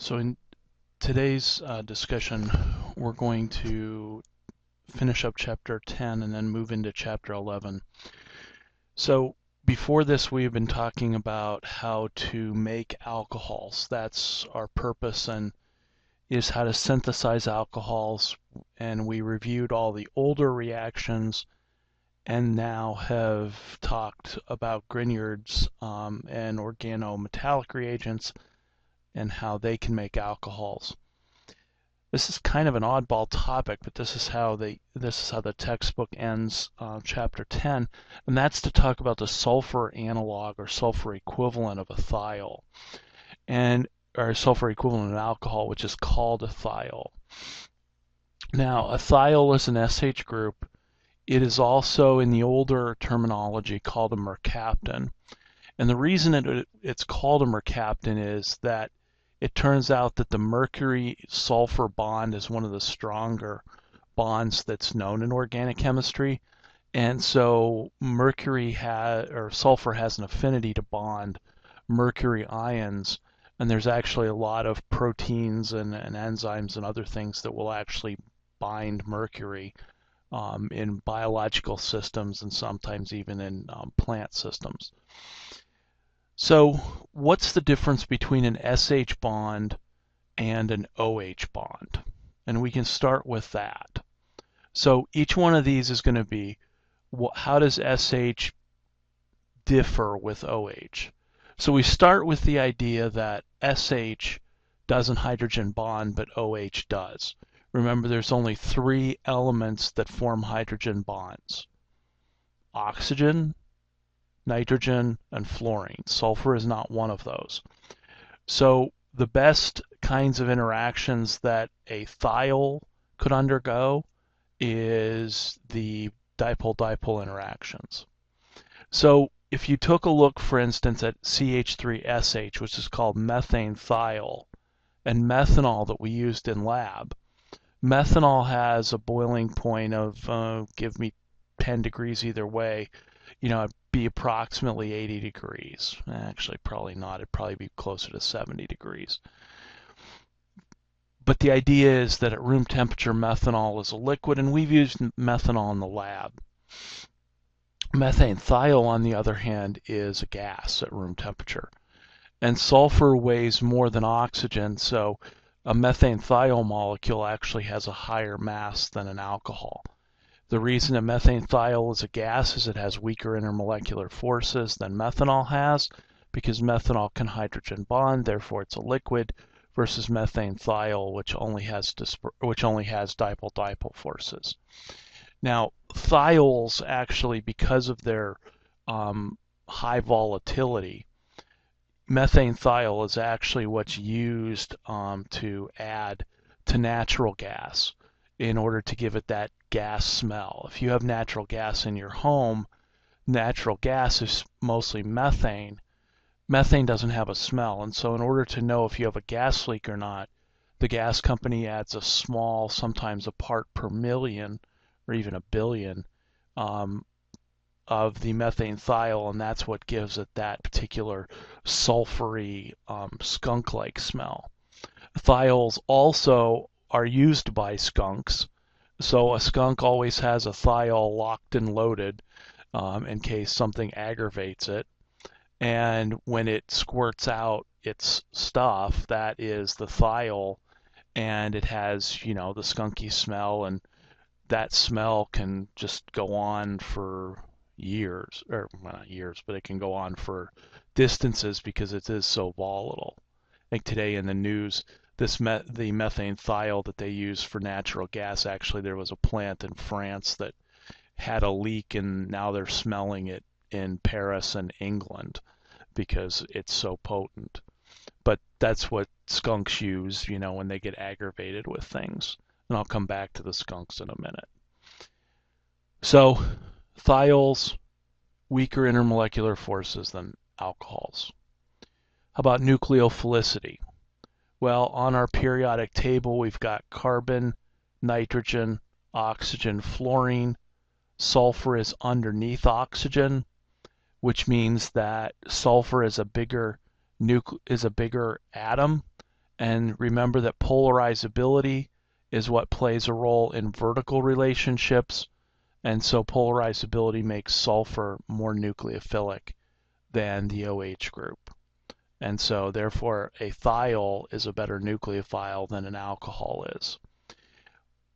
So in today's discussion, we're going to finish up chapter 10 and then move into chapter 11. So before this, we've been talking about how to make alcohols. That's our purpose, and is how to synthesize alcohols. And we reviewed all the older reactions and now have talked about Grignard's and organometallic reagents and how they can make alcohols. This is kind of an oddball topic, but this is how the textbook ends chapter 10, and that's to talk about the sulfur analog or sulfur equivalent of a thiol, and or sulfur equivalent of alcohol, which is called a thiol. Now, a thiol is an SH group. It is also, in the older terminology, called a mercaptan. And the reason it's called a mercaptan is that it turns out that the mercury-sulfur bond is one of the stronger bonds that's known in organic chemistry. And so sulfur has an affinity to bond mercury ions. And there's actually a lot of proteins and enzymes and other things that will actually bind mercury in biological systems and sometimes even in plant systems. So what's the difference between an SH bond and an OH bond? And we can start with that. So each one of these is going to be, how does SH differ with OH? So we start with the idea that SH doesn't hydrogen bond, but OH does. Remember, there's only 3 elements that form hydrogen bonds: oxygen, nitrogen, and fluorine. Sulfur is not one of those. So the best kinds of interactions that a thiol could undergo is the dipole-dipole interactions. So if you took a look, for instance, at CH3SH, which is called methane thiol, and methanol that we used in lab, methanol has a boiling point of, give me 10 degrees either way, it'd be approximately 80 degrees. Actually, probably not. It'd probably be closer to 70 degrees. But the idea is that at room temperature, methanol is a liquid, and we've used methanol in the lab. Methane thiol, on the other hand, is a gas at room temperature. And sulfur weighs more than oxygen, so a methane thiol molecule actually has a higher mass than an alcohol. The reason a methane thiol is a gas is it has weaker intermolecular forces than methanol has, because methanol can hydrogen bond, therefore it's a liquid, versus methane thiol, which only has dipole-dipole forces. Now, thiols actually, because of their high volatility, methane thiol is actually what's used to add to natural gas in order to give it that gas smell. If you have natural gas in your home, natural gas is mostly methane. Methane doesn't have a smell, and so in order to know if you have a gas leak or not, the gas company adds a small, sometimes a part per million or even a billion of the methane thiol, and that's what gives it that particular sulfury, skunk-like smell. Thiols also are used by skunks, so a skunk always has a thiol locked and loaded in case something aggravates it. And when it squirts out its stuff, that is the thiol, and it has, the skunky smell, and that smell can just go on for years, or well, not years, but it can go on for distances because it is so volatile. I think today in the news, the methane thiol that they use for natural gas, actually there was a plant in France that had a leak, and now they're smelling it in Paris and England because it's so potent. But that's what skunks use, when they get aggravated with things. And I'll come back to the skunks in a minute. So, thiols, weaker intermolecular forces than alcohols. How about nucleophilicity? Well, on our periodic table, we've got carbon, nitrogen, oxygen, fluorine. Sulfur is underneath oxygen, which means that sulfur is a bigger atom, And remember that polarizability is what plays a role in vertical relationships, and so polarizability makes sulfur more nucleophilic than the OH group. And so therefore a thiol is a better nucleophile than an alcohol is.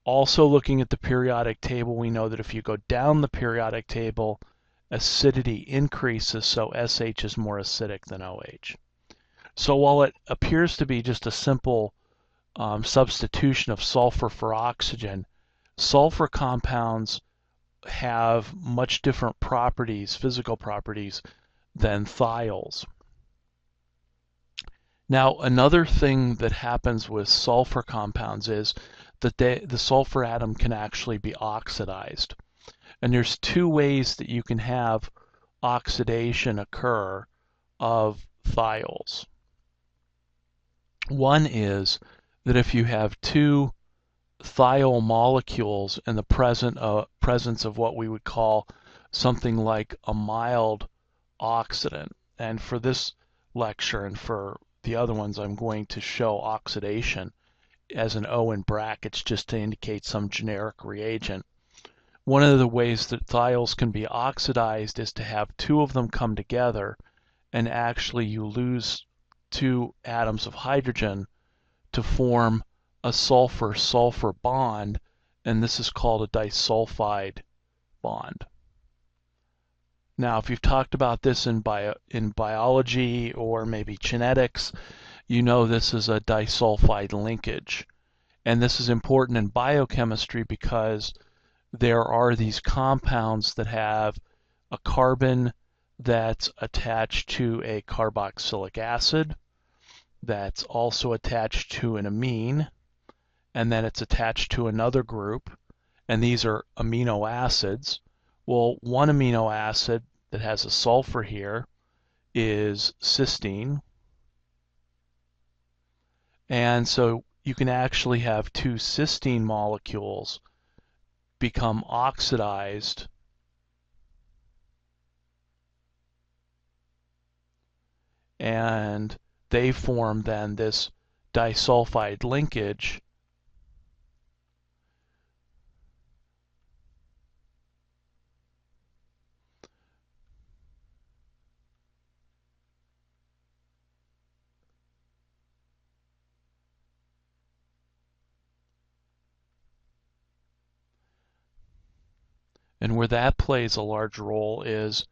Also looking at the periodic table, we know that if you go down the periodic table, acidity increases, so SH is more acidic than OH. So while it appears to be just a simple substitution of sulfur for oxygen, sulfur compounds have much different properties, physical properties, than thiols. Now, another thing that happens with sulfur compounds is that the sulfur atom can actually be oxidized. And there's two ways that you can have oxidation occur of thiols. One is that if you have two thiol molecules in the presence of what we would call something like a mild oxidant. And for this lecture and for the other ones, I'm going to show oxidation as an O in brackets just to indicate some generic reagent. One of the ways that thiols can be oxidized is to have two of them come together, and actually you lose two atoms of hydrogen to form a sulfur-sulfur bond, and this is called a disulfide bond. Now, if you've talked about this in biology or maybe genetics, you know this is a disulfide linkage. And this is important in biochemistry because there are these compounds that have a carbon that's attached to a carboxylic acid, that's also attached to an amine, and then it's attached to another group, and these are amino acids. Well, one amino acid that has a sulfur here is cysteine, and so you can actually have two cysteine molecules become oxidized and they form then this disulfide linkage. And where that plays a large role is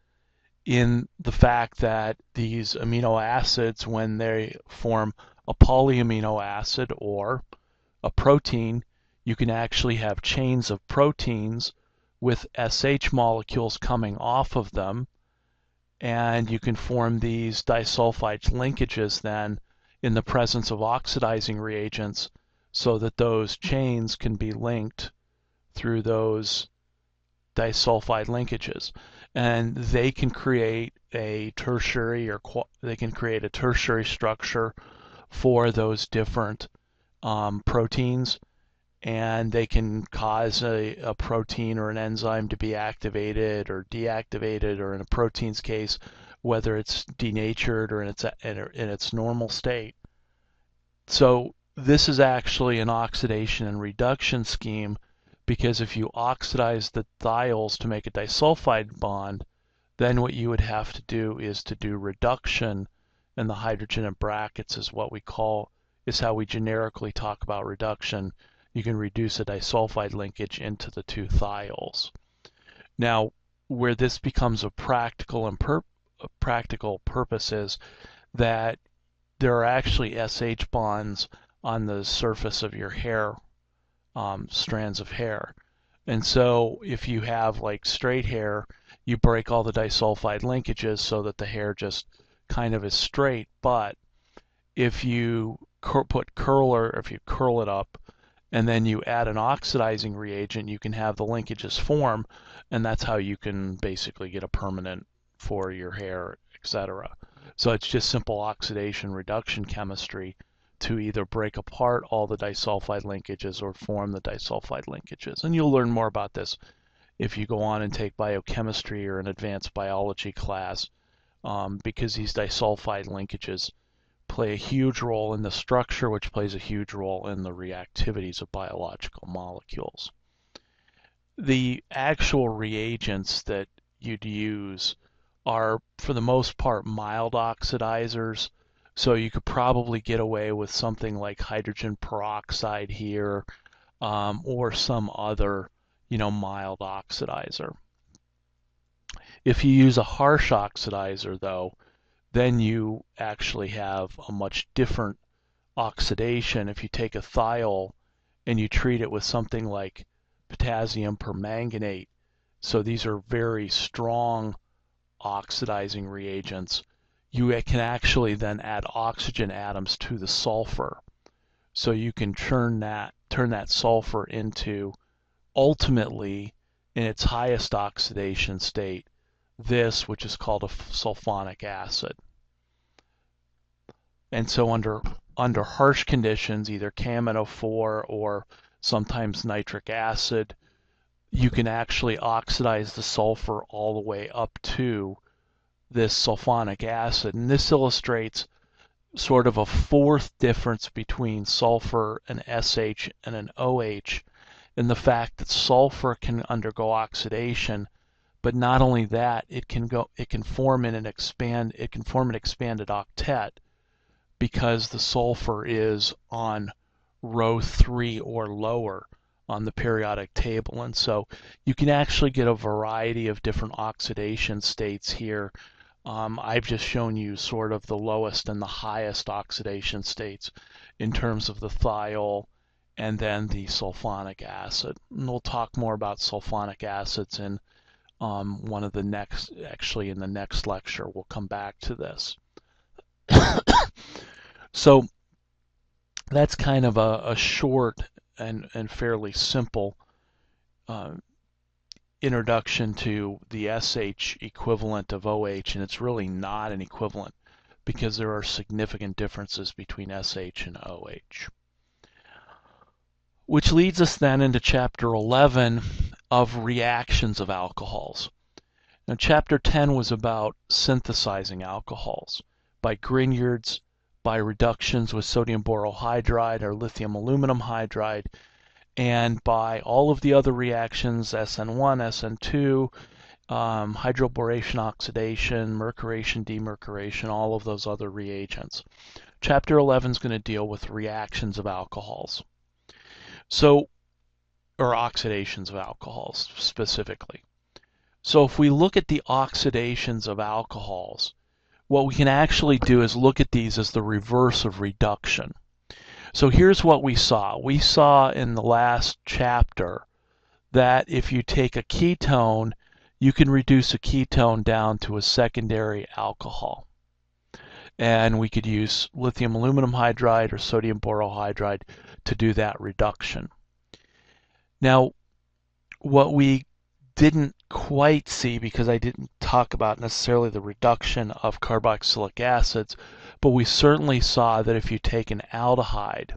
in the fact that these amino acids, when they form a polyamino acid or a protein, you can actually have chains of proteins with SH molecules coming off of them, and you can form these disulfide linkages then in the presence of oxidizing reagents so that those chains can be linked through those disulfide linkages, and they can create a tertiary structure for those different proteins, and they can cause a protein or an enzyme to be activated or deactivated, or in a protein's case, whether it's denatured or in its normal state. So this is actually an oxidation and reduction scheme, because if you oxidize the thiols to make a disulfide bond, then what you would have to do is to do reduction, and the hydrogen in brackets is how we generically talk about reduction. You can reduce a disulfide linkage into the two thiols. Now, where this becomes a practical purpose is that there are actually SH bonds on the surface of your hair, strands of hair. And so if you have like straight hair, you break all the disulfide linkages so that the hair just kind of is straight. But if you if you curl it up and then you add an oxidizing reagent, you can have the linkages form, and that's how you can basically get a permanent for your hair, etc. So it's just simple oxidation reduction chemistry to either break apart all the disulfide linkages or form the disulfide linkages. And you'll learn more about this if you go on and take biochemistry or an advanced biology class, because these disulfide linkages play a huge role in the structure, which plays a huge role in the reactivities of biological molecules. The actual reagents that you'd use are, for the most part, mild oxidizers. So you could probably get away with something like hydrogen peroxide here, or some other, mild oxidizer. If you use a harsh oxidizer, though, then you actually have a much different oxidation. If you take a thiol and you treat it with something like potassium permanganate, so these are very strong oxidizing reagents, you can actually then add oxygen atoms to the sulfur. So you can turn that sulfur into, ultimately, in its highest oxidation state, this, which is called a sulfonic acid. And so under harsh conditions, either KMNO4 or sometimes nitric acid, you can actually oxidize the sulfur all the way up to this sulfonic acid. And this illustrates sort of a fourth difference between sulfur, an SH, and an OH, in the fact that sulfur can undergo oxidation, but not only that, it can form an expanded octet, because the sulfur is on row 3 or lower on the periodic table. And so you can actually get a variety of different oxidation states here. I've just shown you sort of the lowest and the highest oxidation states in terms of the thiol and then the sulfonic acid. And we'll talk more about sulfonic acids in in the next lecture. We'll come back to this. So that's kind of a short and fairly simple introduction to the SH equivalent of OH, and it's really not an equivalent because there are significant differences between SH and OH. Which leads us then into Chapter 11 of Reactions of Alcohols. Now, Chapter 10 was about synthesizing alcohols by Grignards, by reductions with sodium borohydride or lithium aluminum hydride, and by all of the other reactions, SN1, SN2, hydroboration oxidation, mercuration, demercuration, all of those other reagents. Chapter 11 is going to deal with reactions of alcohols. Or oxidations of alcohols specifically. So if we look at the oxidations of alcohols, what we can actually do is look at these as the reverse of reduction. So here's what we saw. We saw in the last chapter that if you take a ketone, you can reduce a ketone down to a secondary alcohol. And we could use lithium aluminum hydride or sodium borohydride to do that reduction. Now, what we didn't quite see, because I didn't talk about necessarily the reduction of carboxylic acids, but we certainly saw that if you take an aldehyde,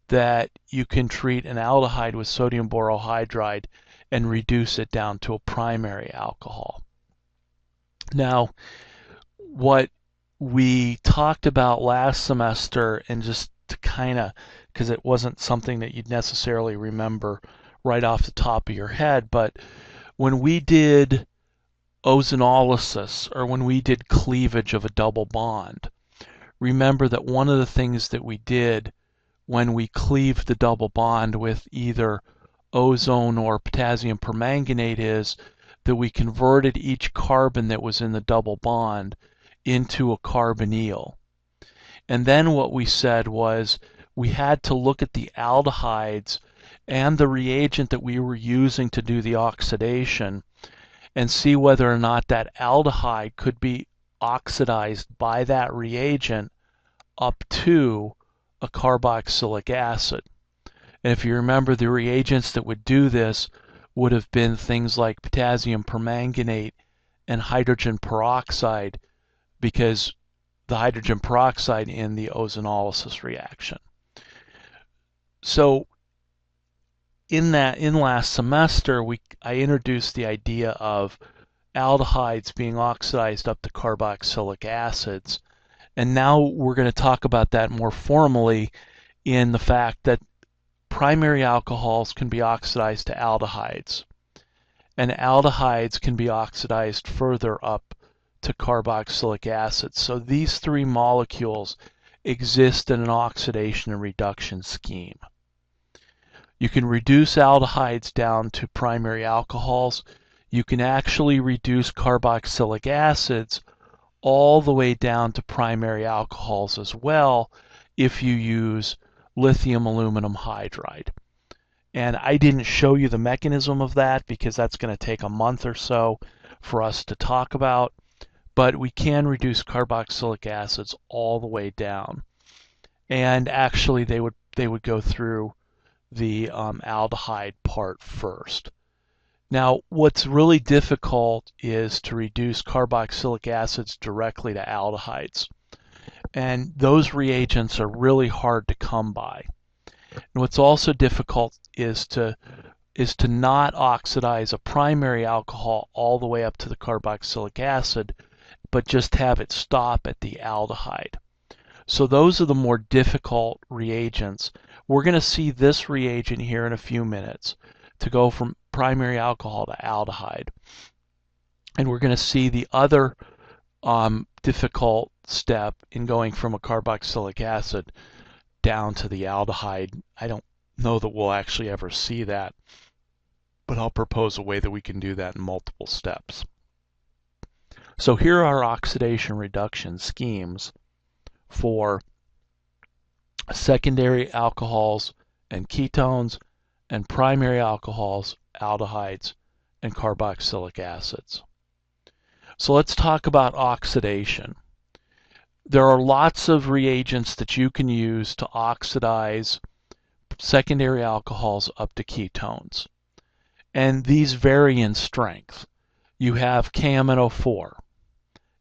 that you can treat an aldehyde with sodium borohydride and reduce it down to a primary alcohol. Now, what we talked about last semester, and just to kind of, because it wasn't something that you'd necessarily remember right off the top of your head, but when we did ozonolysis, or when we did cleavage of a double bond, remember that one of the things that we did when we cleaved the double bond with either ozone or potassium permanganate is that we converted each carbon that was in the double bond into a carbonyl. And then what we said was we had to look at the aldehydes and the reagent that we were using to do the oxidation and see whether or not that aldehyde could be oxidized by that reagent up to a carboxylic acid. And if you remember, the reagents that would do this would have been things like potassium permanganate and hydrogen peroxide, because the hydrogen peroxide in the ozonolysis reaction. So in last semester, I introduced the idea of aldehydes being oxidized up to carboxylic acids, And now we're going to talk about that more formally in the fact that primary alcohols can be oxidized to aldehydes, and aldehydes can be oxidized further up to carboxylic acid. So these three molecules exist in an oxidation and reduction scheme. You can reduce aldehydes down to primary alcohols. You can actually reduce carboxylic acids all the way down to primary alcohols as well if you use lithium aluminum hydride. And I didn't show you the mechanism of that because that's going to take a month or so for us to talk about, but we can reduce carboxylic acids all the way down. And actually they would go through the aldehyde part first. Now, what's really difficult is to reduce carboxylic acids directly to aldehydes. And those reagents are really hard to come by. And what's also difficult is to not oxidize a primary alcohol all the way up to the carboxylic acid, but just have it stop at the aldehyde. So those are the more difficult reagents. We're going to see this reagent here in a few minutes to go from primary alcohol to aldehyde. And we're going to see the other difficult step in going from a carboxylic acid down to the aldehyde. I don't know that we'll actually ever see that, but I'll propose a way that we can do that in multiple steps. So here are oxidation reduction schemes for secondary alcohols and ketones, and primary alcohols, aldehydes, and carboxylic acids. So let's talk about oxidation. There are lots of reagents that you can use to oxidize secondary alcohols up to ketones. And these vary in strength. You have KMNO4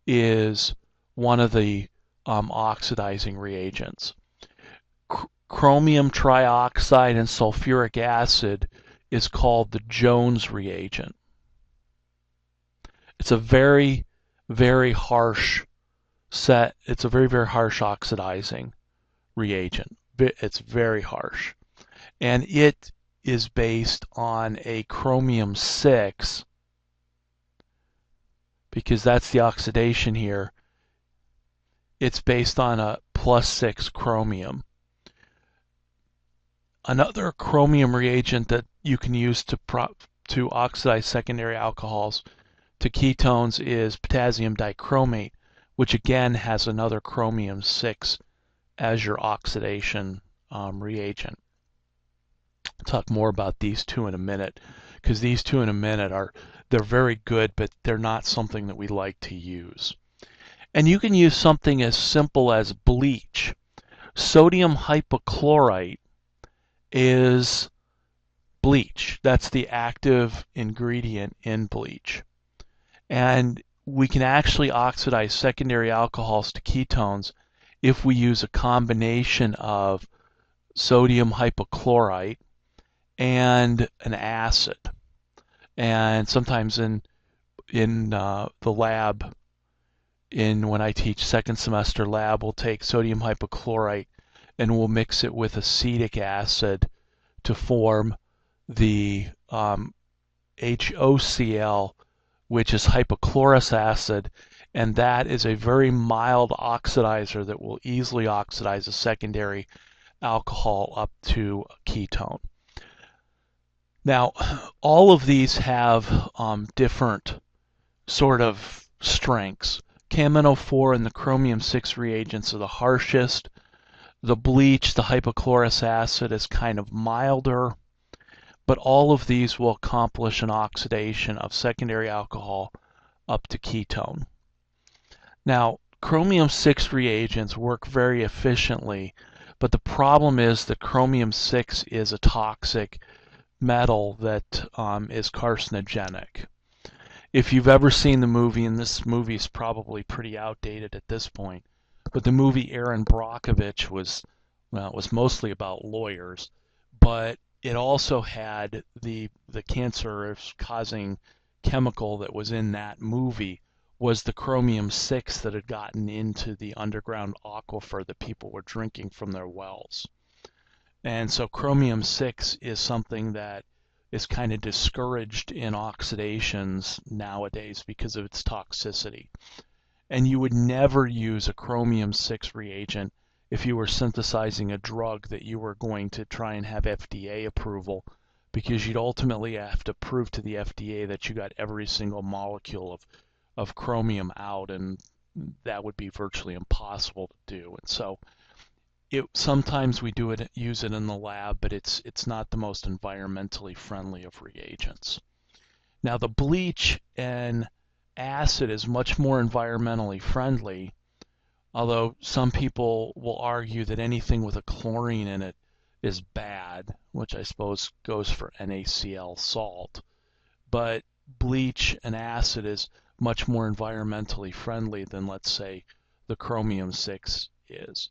is one of the oxidizing reagents. Chromium trioxide and sulfuric acid is called the Jones reagent. It's a very, very harsh it's a very, very harsh oxidizing reagent. It's very harsh. And it is based on a chromium 6, because that's the oxidation here. It's based on a +6 chromium. Another chromium reagent that you can use to oxidize secondary alcohols to ketones is potassium dichromate, which again has another chromium 6 as your oxidation reagent. I'll talk more about these two in a minute, because these two in a minute they're very good, but they're not something that we like to use. And you can use something as simple as bleach. Sodium hypochlorite is bleach. That's the active ingredient in bleach. And we can actually oxidize secondary alcohols to ketones if we use a combination of sodium hypochlorite and an acid. And sometimes in the lab, when I teach second semester lab, we'll take sodium hypochlorite and we'll mix it with acetic acid to form the HOCl, which is hypochlorous acid, and that is a very mild oxidizer that will easily oxidize a secondary alcohol up to a ketone. Now, all of these have different sort of strengths. KMNO4 and the chromium 6 reagents are the harshest. The bleach, the hypochlorous acid, is kind of milder, but all of these will accomplish an oxidation of secondary alcohol up to ketone. Now, chromium 6 reagents work very efficiently, but the problem is that chromium 6 is a toxic metal that is carcinogenic. If you've ever seen the movie, and this movie is probably pretty outdated at this point, but the movie Erin Brockovich was mostly about lawyers, but it also had the cancer-causing chemical that was in that movie was the chromium-6 that had gotten into the underground aquifer that people were drinking from their wells. And so chromium-6 is something that is kind of discouraged in oxidations nowadays because of its toxicity. And you would never use a chromium-6 reagent if you were synthesizing a drug that you were going to try and have FDA approval, because you'd ultimately have to prove to the FDA that you got every single molecule of chromium out, and that would be virtually impossible to do. And so sometimes we use it in the lab, but it's not the most environmentally friendly of reagents. Now the bleach and acid is much more environmentally friendly, although some people will argue that anything with a chlorine in it is bad, which I suppose goes for NaCl salt. But bleach and acid is much more environmentally friendly than, let's say, the chromium-6 is.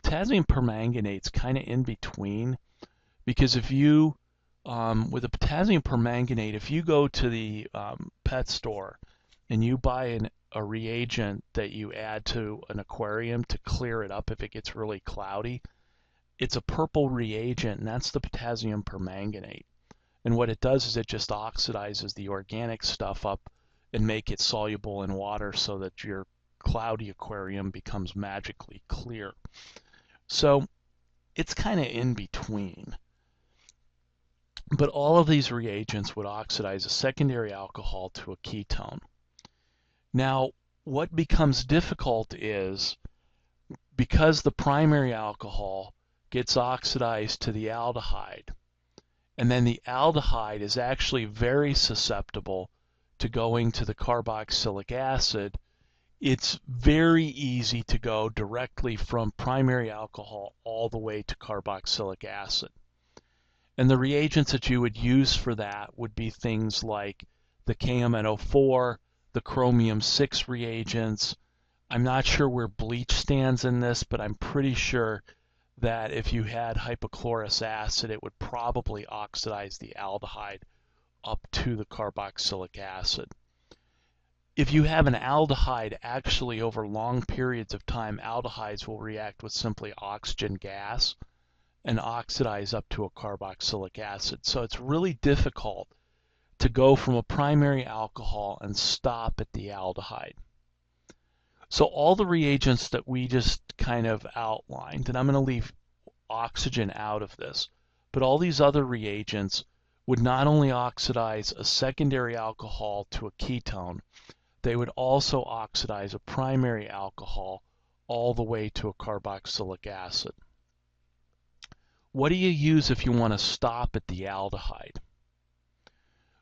Potassium permanganate's kind of in between, because if you, with a potassium permanganate, if you go to the pet store and you buy a reagent that you add to an aquarium to clear it up if it gets really cloudy, it's a purple reagent, and that's the potassium permanganate. And what it does is it just oxidizes the organic stuff up and make it soluble in water so that your cloudy aquarium becomes magically clear. So it's kind of in between. But all of these reagents would oxidize a secondary alcohol to a ketone. Now, what becomes difficult is, because the primary alcohol gets oxidized to the aldehyde, and then the aldehyde is actually very susceptible to going to the carboxylic acid, it's very easy to go directly from primary alcohol all the way to carboxylic acid. And the reagents that you would use for that would be things like the KMNO4, the chromium-6 reagents. I'm not sure where bleach stands in this, but I'm pretty sure that if you had hypochlorous acid, it would probably oxidize the aldehyde up to the carboxylic acid. If you have an aldehyde, actually over long periods of time, aldehydes will react with simply oxygen gas and oxidize up to a carboxylic acid. So it's really difficult to go from a primary alcohol and stop at the aldehyde. So all the reagents that we just kind of outlined, and I'm going to leave oxygen out of this, but all these other reagents would not only oxidize a secondary alcohol to a ketone, they would also oxidize a primary alcohol all the way to a carboxylic acid. What do you use if you want to stop at the aldehyde?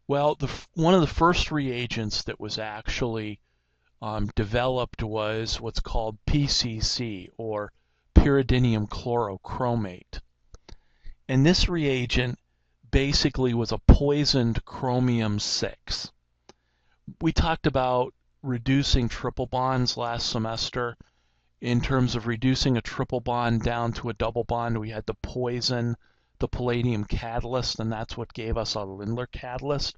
Well, one of the first reagents that was actually developed was what's called PCC, or pyridinium chlorochromate. And this reagent basically was a poisoned chromium-6. We talked about reducing triple bonds last semester. In terms of reducing a triple bond down to a double bond, we had to poison the palladium catalyst, and that's what gave us a Lindlar catalyst.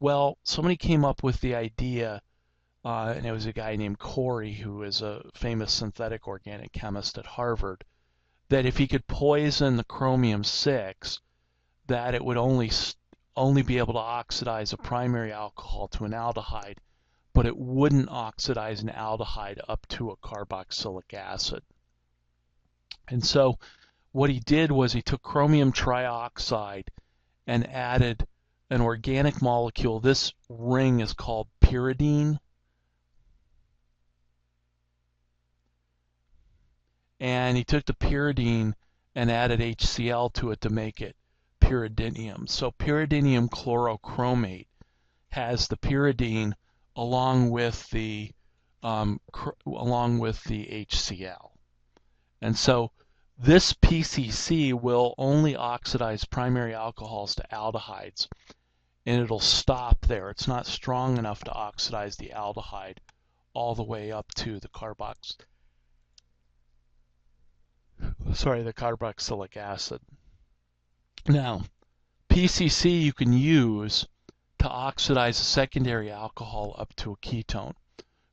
Well, somebody came up with the idea, and it was a guy named Corey, who is a famous synthetic organic chemist at Harvard, that if he could poison the chromium-6, that it would only be able to oxidize a primary alcohol to an aldehyde, but it wouldn't oxidize an aldehyde up to a carboxylic acid. And so what he did was he took chromium trioxide and added an organic molecule. This ring is called pyridine. And he took the pyridine and added HCl to it to make it pyridinium. So pyridinium chlorochromate has the pyridine along with the HCl. And so this PCC will only oxidize primary alcohols to aldehydes, and it'll stop there. It's not strong enough to oxidize the aldehyde all the way up to the carboxylic acid. Now, PCC you can use to oxidize a secondary alcohol up to a ketone.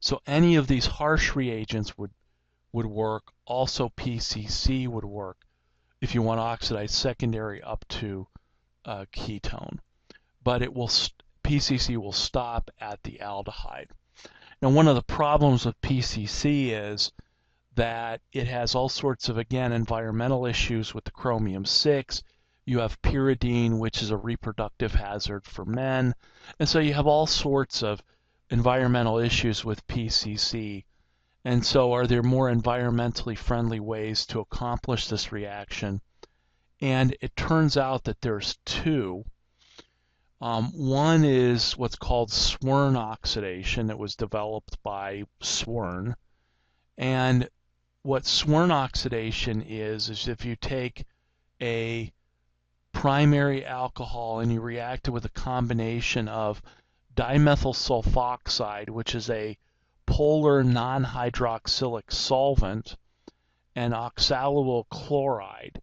So any of these harsh reagents would work. Also PCC would work if you want to oxidize secondary up to a ketone. But PCC will stop at the aldehyde. Now, one of the problems with PCC is that it has all sorts of, again, environmental issues with the chromium-6. You have pyridine, which is a reproductive hazard for men. And so you have all sorts of environmental issues with PCC. And so are there more environmentally friendly ways to accomplish this reaction? And it turns out that there's two. One is what's called Swern oxidation that was developed by Swern. And what Swern oxidation is if you take a primary alcohol and you react it with a combination of dimethyl sulfoxide, which is a polar non-hydroxylic solvent, and oxaloyl chloride.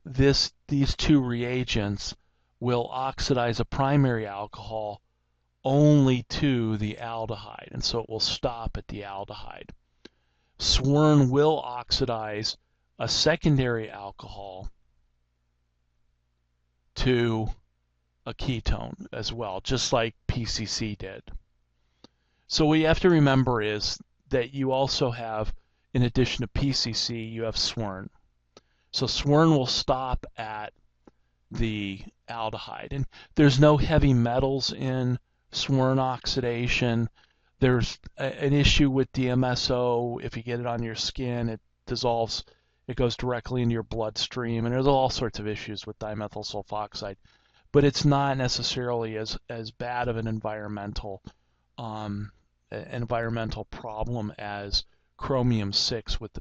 These two reagents will oxidize a primary alcohol only to the aldehyde, and so it will stop at the aldehyde. Swern will oxidize a secondary alcohol to a ketone as well, just like PCC did. So what you have to remember is that you also have, in addition to PCC, you have Swern. So Swern will stop at the aldehyde. And there's no heavy metals in Swern oxidation. There's an issue with DMSO. If you get it on your skin, it dissolves, it goes directly into your bloodstream, and there's all sorts of issues with dimethyl sulfoxide. But it's not necessarily as bad of an environmental problem as chromium-6 with the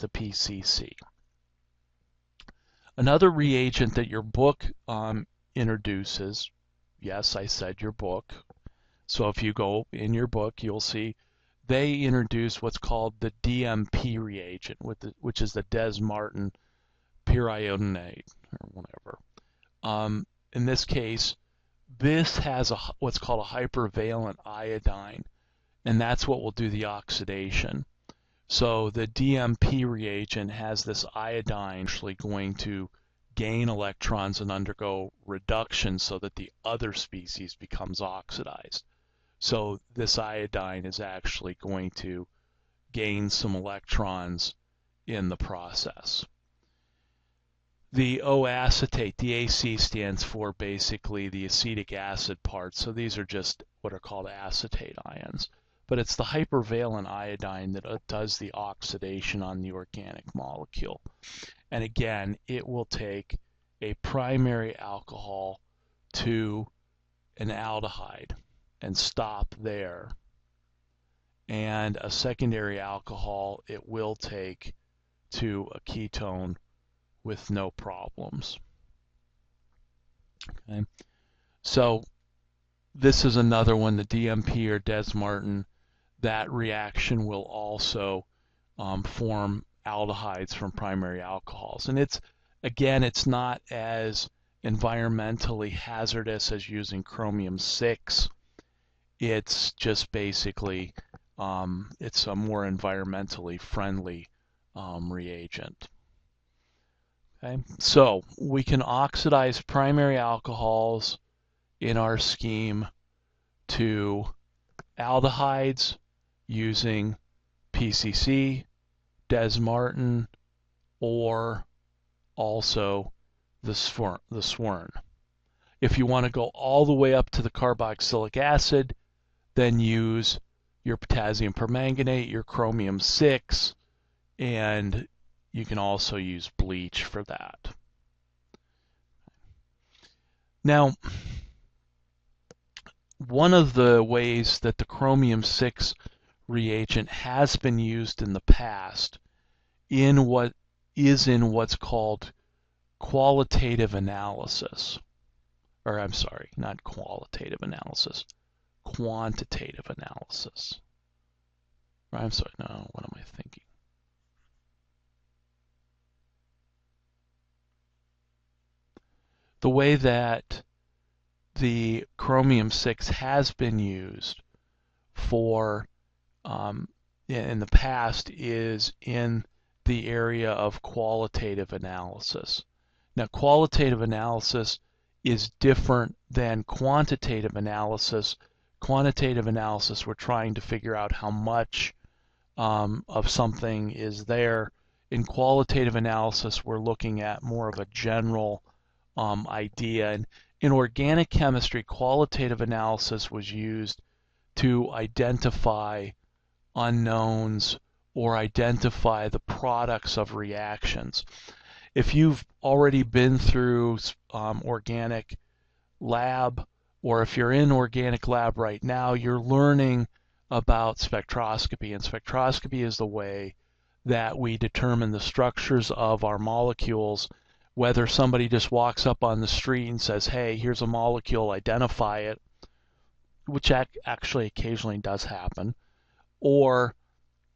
PCC. Another reagent that your book introduces, yes, I said your book. So if you go in your book, you'll see they introduce what's called the Dmp reagent, which is the Des-Martin periodinate, or whatever. In this case, this has what's called a hypervalent iodine, and that's what will do the oxidation. So the Dmp reagent has this iodine actually going to gain electrons and undergo reduction so that the other species becomes oxidized. So this iodine is actually going to gain some electrons in the process. The O-acetate, the AC stands for basically the acetic acid part, so these are just what are called acetate ions. But it's the hypervalent iodine that does the oxidation on the organic molecule. And again, it will take a primary alcohol to an aldehyde and stop there. And a secondary alcohol it will take to a ketone with no problems. Okay. So this is another one, the DMP or Des-Martin. That reaction will also form aldehydes from primary alcohols. And it's not as environmentally hazardous as using chromium-6. It's just basically, it's a more environmentally friendly reagent. Okay, so we can oxidize primary alcohols in our scheme to aldehydes using PCC, Des-Martin, or also the Swern. If you want to go all the way up to the carboxylic acid, then use your potassium permanganate, your chromium-6, and you can also use bleach for that. Now, one of the ways that the chromium-6 reagent has been used in the past in what's called qualitative analysis. Or I'm sorry, not qualitative analysis, quantitative analysis. Or I'm sorry, no, what am I thinking? The way that the chromium-6 has been used for in the past is in the area of qualitative analysis. Now, qualitative analysis is different than quantitative analysis. Quantitative analysis, we're trying to figure out how much of something is there. In qualitative analysis, we're looking at more of a general idea. And in organic chemistry, qualitative analysis was used to identify unknowns or identify the products of reactions. If you've already been through organic lab, or if you're in organic lab right now, you're learning about spectroscopy. And spectroscopy is the way that we determine the structures of our molecules, whether somebody just walks up on the street and says, hey, here's a molecule, identify it, which actually occasionally does happen, or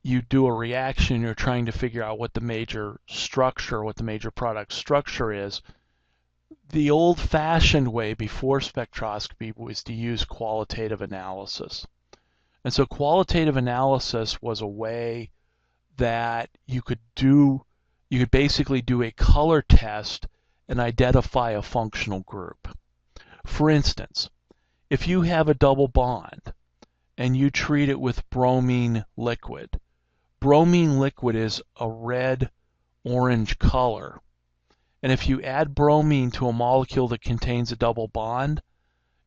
you do a reaction, you're trying to figure out what the major structure, what the major product structure is. The old-fashioned way before spectroscopy was to use qualitative analysis. And so qualitative analysis was a way that you could basically do a color test and identify a functional group. For instance, if you have a double bond and you treat it with bromine liquid is a red-orange color. And if you add bromine to a molecule that contains a double bond,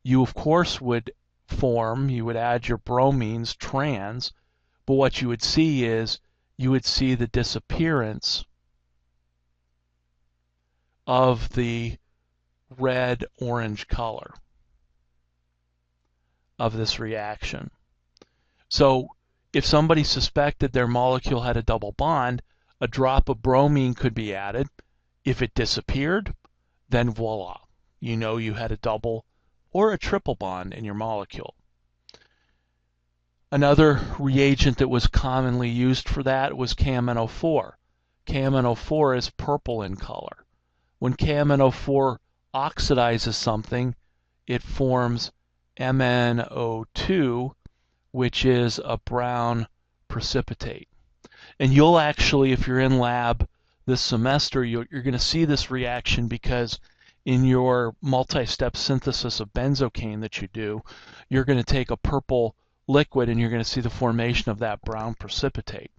you of course would add your bromines, trans, but what you would see is you would see the disappearance of the red-orange color of this reaction. So if somebody suspected their molecule had a double bond, a drop of bromine could be added. If it disappeared, then voila, you know you had a double or a triple bond in your molecule. Another reagent that was commonly used for that was KMnO4. KMnO4 is purple in color. When KMnO4 oxidizes something, it forms MnO2, which is a brown precipitate. And you'll actually, if you're in lab this semester, you're going to see this reaction because in your multi-step synthesis of benzocaine that you do, you're going to take a purple liquid and you're going to see the formation of that brown precipitate.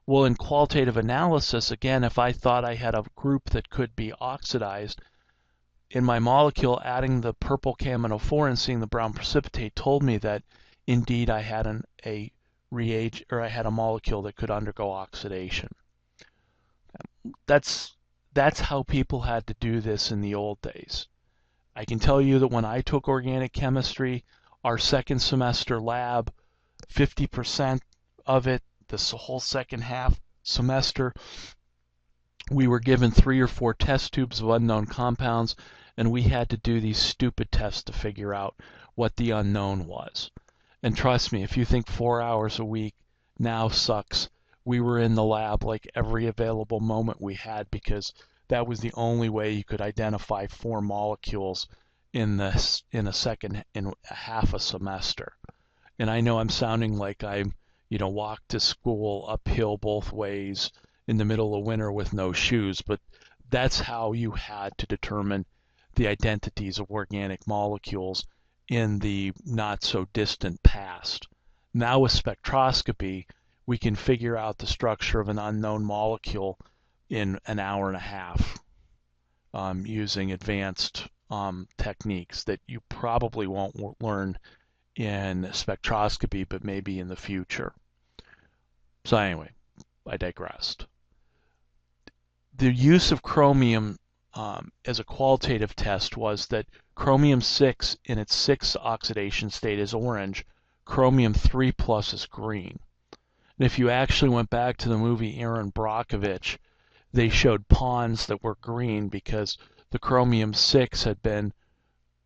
Well, in qualitative analysis, again, if I thought I had a group that could be oxidized, in my molecule, adding the purple KMnO4 and seeing the brown precipitate told me that indeed I had a reagent, or I had a molecule that could undergo oxidation. That's how people had to do this in the old days. I can tell you that when I took organic chemistry, our second semester lab, 50% of it, this whole second half semester, we were given 3 or 4 test tubes of unknown compounds, and we had to do these stupid tests to figure out what the unknown was. And trust me, if you think 4 hours a week now sucks, we were in the lab like every available moment we had, because that was the only way you could identify 4 molecules in a half a semester. And I know I'm sounding like I walked to school uphill both ways in the middle of winter with no shoes, but that's how you had to determine the identities of organic molecules in the not so distant past. Now with spectroscopy, we can figure out the structure of an unknown molecule in an hour and a half using advanced techniques that you probably won't learn in spectroscopy, but maybe in the future. So anyway, I digressed. The use of chromium as a qualitative test was that chromium-6 in its 6th oxidation state is orange, chromium-3+ is green. And if you actually went back to the movie Aaron Brockovich, they showed ponds that were green because the chromium-6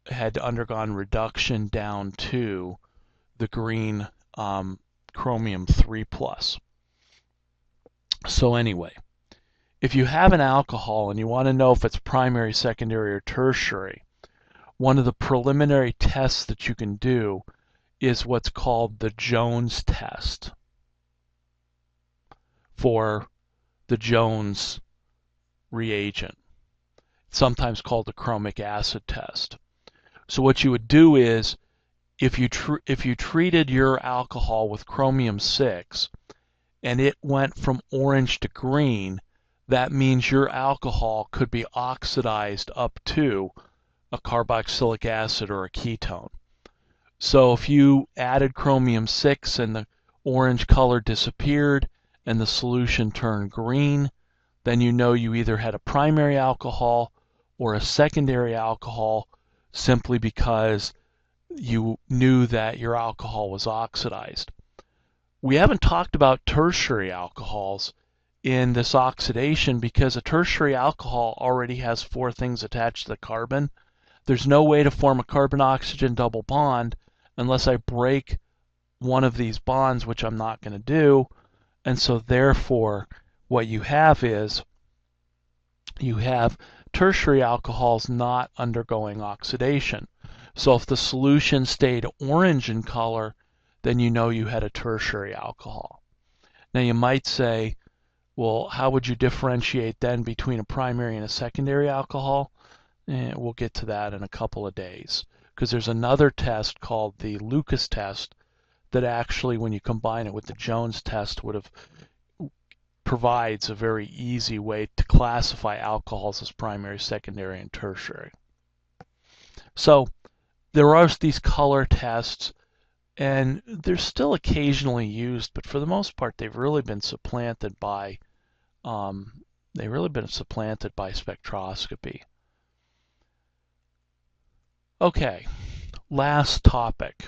had undergone reduction down to the green chromium-3+. So anyway, if you have an alcohol and you want to know if it's primary, secondary, or tertiary, one of the preliminary tests that you can do is what's called the Jones test for the Jones reagent, sometimes called the chromic acid test. So what you would do is, if you treated your alcohol with chromium-6 and it went from orange to green, that means your alcohol could be oxidized up to a carboxylic acid or a ketone. So if you added chromium-6 and the orange color disappeared and the solution turned green, then you know you either had a primary alcohol or a secondary alcohol, simply because you knew that your alcohol was oxidized. We haven't talked about tertiary alcohols in this oxidation because a tertiary alcohol already has 4 things attached to the carbon. There's no way to form a carbon-oxygen double bond unless I break one of these bonds, which I'm not going to do. And so therefore, what you have is you have tertiary alcohols not undergoing oxidation. So if the solution stayed orange in color, then you know you had a tertiary alcohol. Now you might say, well, how would you differentiate then between a primary and a secondary alcohol? We'll get to that in a couple of days, because there's another test called the Lucas test that actually, when you combine it with the Jones test, provides a very easy way to classify alcohols as primary, secondary, and tertiary. So there are these color tests, and they're still occasionally used, but for the most part, they've really been supplanted by spectroscopy. Okay, last topic,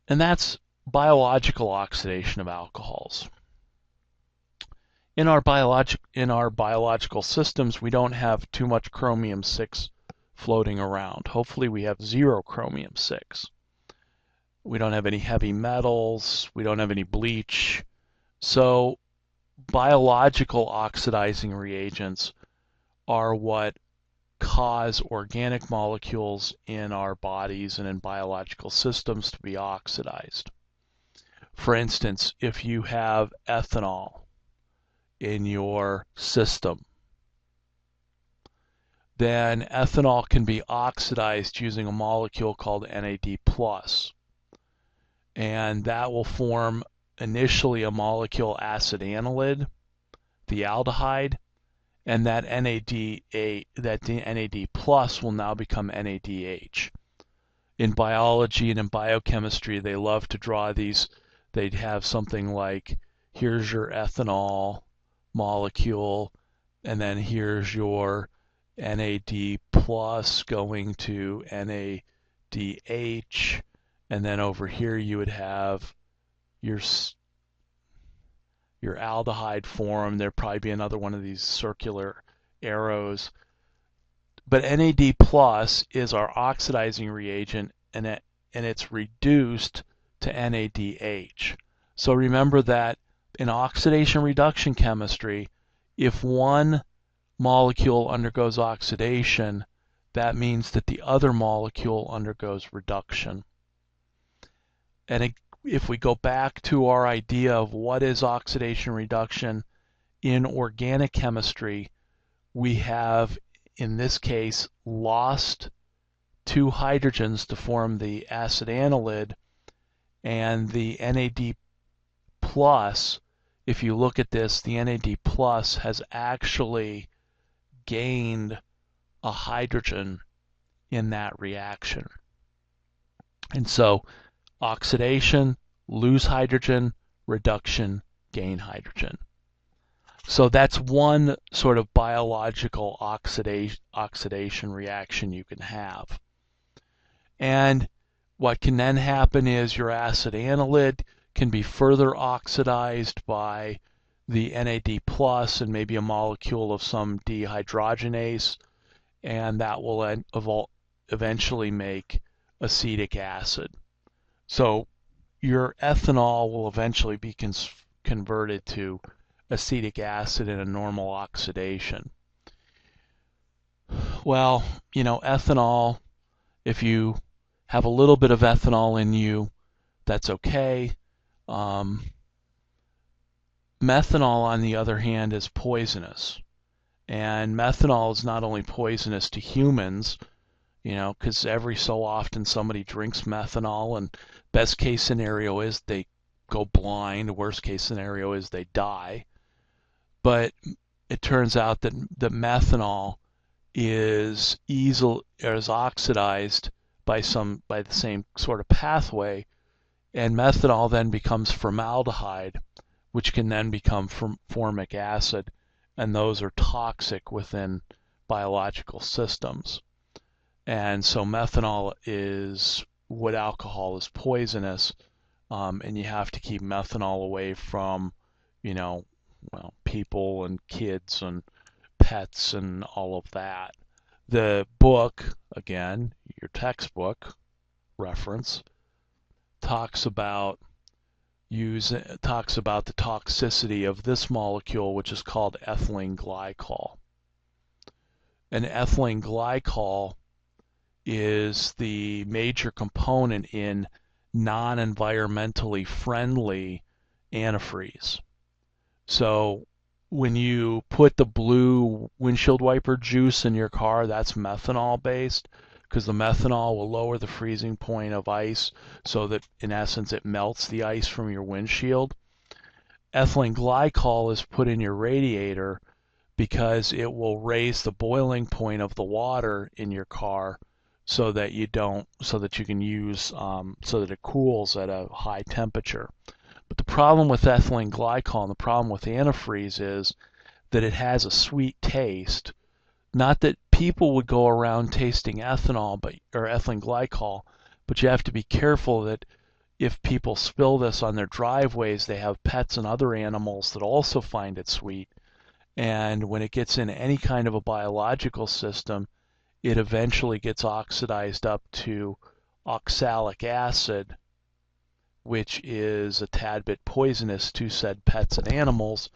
and that's biological oxidation of alcohols. In our biological systems, we don't have too much chromium-6 floating around. Hopefully we have 0 chromium-6. We don't have any heavy metals. We don't have any bleach. So biological oxidizing reagents are what cause organic molecules in our bodies and in biological systems to be oxidized. For instance, if you have ethanol in your system, then ethanol can be oxidized using a molecule called NAD+. And that will form initially a molecule acetanilide, the aldehyde, and that NAD plus will now become NADH. In biology and in biochemistry, they love to draw these. They'd have something like, here's your ethanol molecule, and then here's your NAD plus going to NADH, and then over here you would have your aldehyde form. There'd probably be another one of these circular arrows. But NAD plus is our oxidizing reagent, and it's reduced to NADH. So remember that in oxidation reduction chemistry, if one molecule undergoes oxidation, that means that the other molecule undergoes reduction. And if we go back to our idea of what is oxidation reduction in organic chemistry, we have, in this case, lost 2 hydrogens to form the acetanilide, and the NAD plus, if you look at this, the NAD plus has actually gained a hydrogen in that reaction. And so oxidation, lose hydrogen; reduction, gain hydrogen. So that's one sort of biological oxidation reaction you can have. And what can then happen is your acetanilide can be further oxidized by the NAD plus and maybe a molecule of some dehydrogenase, and that will eventually make acetic acid. So your ethanol will eventually be converted to acetic acid in a normal oxidation. Well, ethanol, if you have a little bit of ethanol in you, that's okay. Methanol, on the other hand, is poisonous. And methanol is not only poisonous to humans, because every so often somebody drinks methanol, and best case scenario is they go blind. Worst case scenario is they die. But it turns out that methanol is oxidized by the same sort of pathway, and methanol then becomes formaldehyde, which can then become formic acid, and those are toxic within biological systems. And so methanol is what alcohol is poisonous, and you have to keep methanol away from, people and kids and pets and all of that. The book, again, your textbook reference, talks about the toxicity of this molecule, which is called ethylene glycol. And ethylene glycol is the major component in non-environmentally friendly antifreeze. So when you put the blue windshield wiper juice in your car, that's methanol based, because the methanol will lower the freezing point of ice so that in essence it melts the ice from your windshield. Ethylene glycol is put in your radiator because it will raise the boiling point of the water in your car so that you can use so that it cools at a high temperature. But the problem with ethylene glycol and the problem with antifreeze is that it has a sweet taste. Not that people would go around tasting ethanol or ethylene glycol, but you have to be careful that if people spill this on their driveways, they have pets and other animals that also find it sweet. And when it gets in any kind of a biological system, it eventually gets oxidized up to oxalic acid, which is a tad bit poisonous to said pets and animals,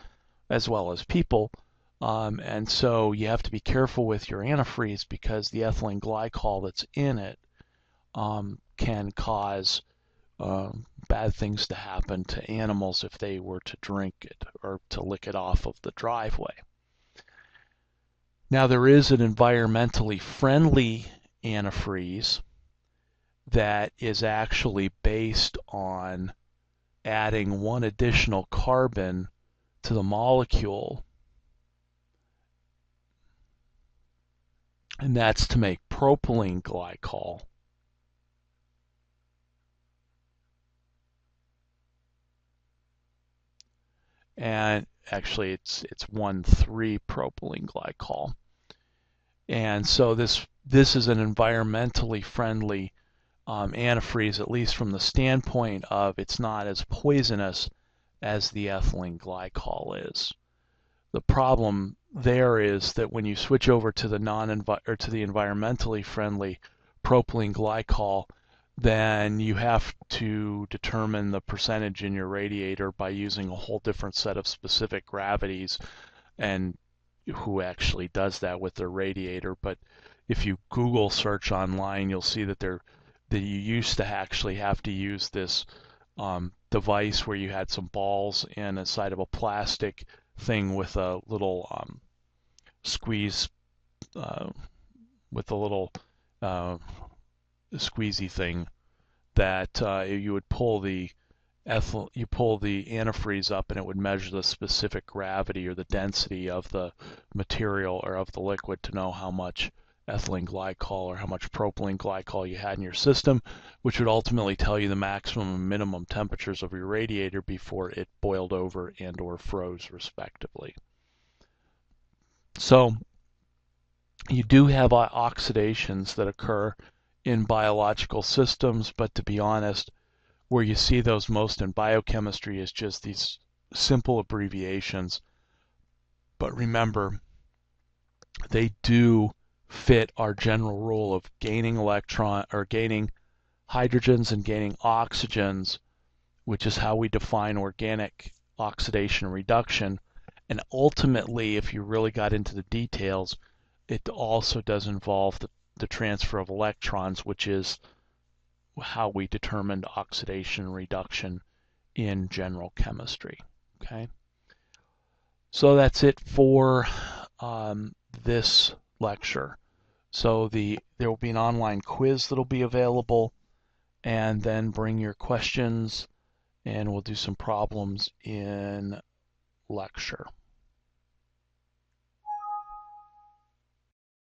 as well as people. And so you have to be careful with your antifreeze, because the ethylene glycol that's in it can cause bad things to happen to animals if they were to drink it or to lick it off of the driveway. Now, there is an environmentally friendly antifreeze that is actually based on adding one additional carbon to the molecule, and that's to make propylene glycol. And actually it's 1,3-propylene glycol. And so this is an environmentally friendly antifreeze, at least from the standpoint of it's not as poisonous as the ethylene glycol is. The problem there is that when you switch over to the environmentally friendly propylene glycol, then you have to determine the percentage in your radiator by using a whole different set of specific gravities, and who actually does that with their radiator. But if you Google search online, you'll see that you used to actually have to use this device where you had some balls in a side of a plastic thing with a little squeeze with a little squeezy thing that you would pull the antifreeze up, and it would measure the specific gravity or the density of the material or of the liquid to know how much ethylene glycol or how much propylene glycol you had in your system, which would ultimately tell you the maximum and minimum temperatures of your radiator before it boiled over and or froze, respectively. So you do have oxidations that occur in biological systems, but to be honest, where you see those most in biochemistry is just these simple abbreviations. But remember, they do fit our general rule of gaining gaining hydrogens and gaining oxygens, which is how we define organic oxidation reduction. And ultimately, if you really got into the details, it also does involve the transfer of electrons, which is how we determined oxidation and reduction in general chemistry. Okay, so that's it for this lecture. So there will be an online quiz that will be available, and then bring your questions and we'll do some problems in lecture.